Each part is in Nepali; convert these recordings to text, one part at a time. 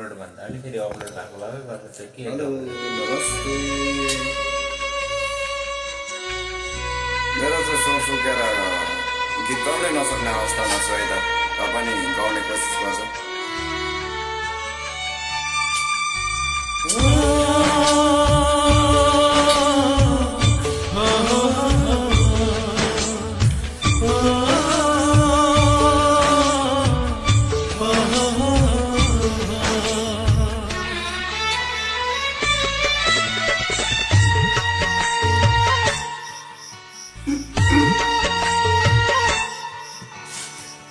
अपलोड भन्दा अलि फेरि अपलोड भएको भए गर्नु थियो के हेलो नमस्ते मेरो चाहिँ सो फुकेर गीत गाउनै नसक्ने अवस्थामा छु है त पनि गाउने कोसिस गर्छु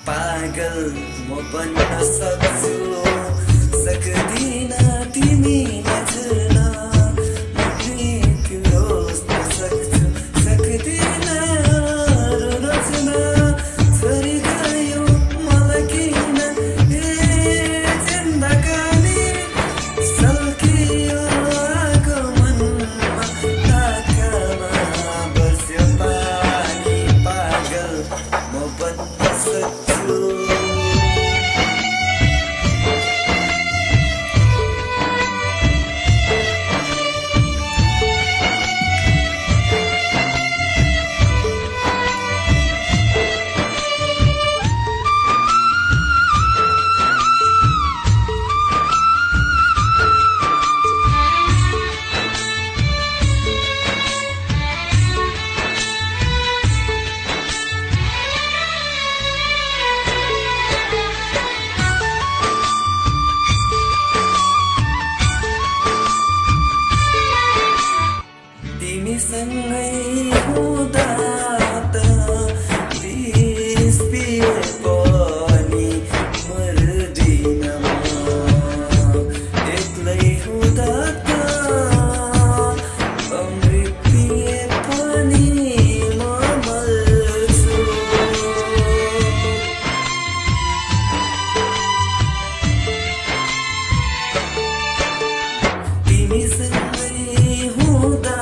पागल म बन्न सक्छु सक्दिन तिमी नझ्न म प्रेमको रोज्न सक्छु सक्दिन रोज्न छोरी गयो मलाई किन जिन्दगानी सल्कियो आगमनमा आँखामा बस्यो पानी पागल म बन्न सक्छु तिमीसँगै हुँदा त बिस पिए पनि मर्दिन म एक्लै हुँदा त अमृत पिए पनि म मर्छु तिमीसँगै हुँदा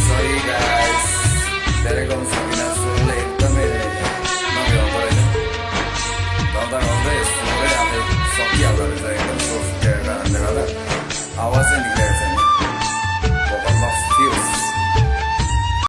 Sorry guys, dari kamu sakina sulle एकदमै नभ्याउँदो रहेछ गाउँदा गाउँदै सुन्दै आफै सकिहाल्छ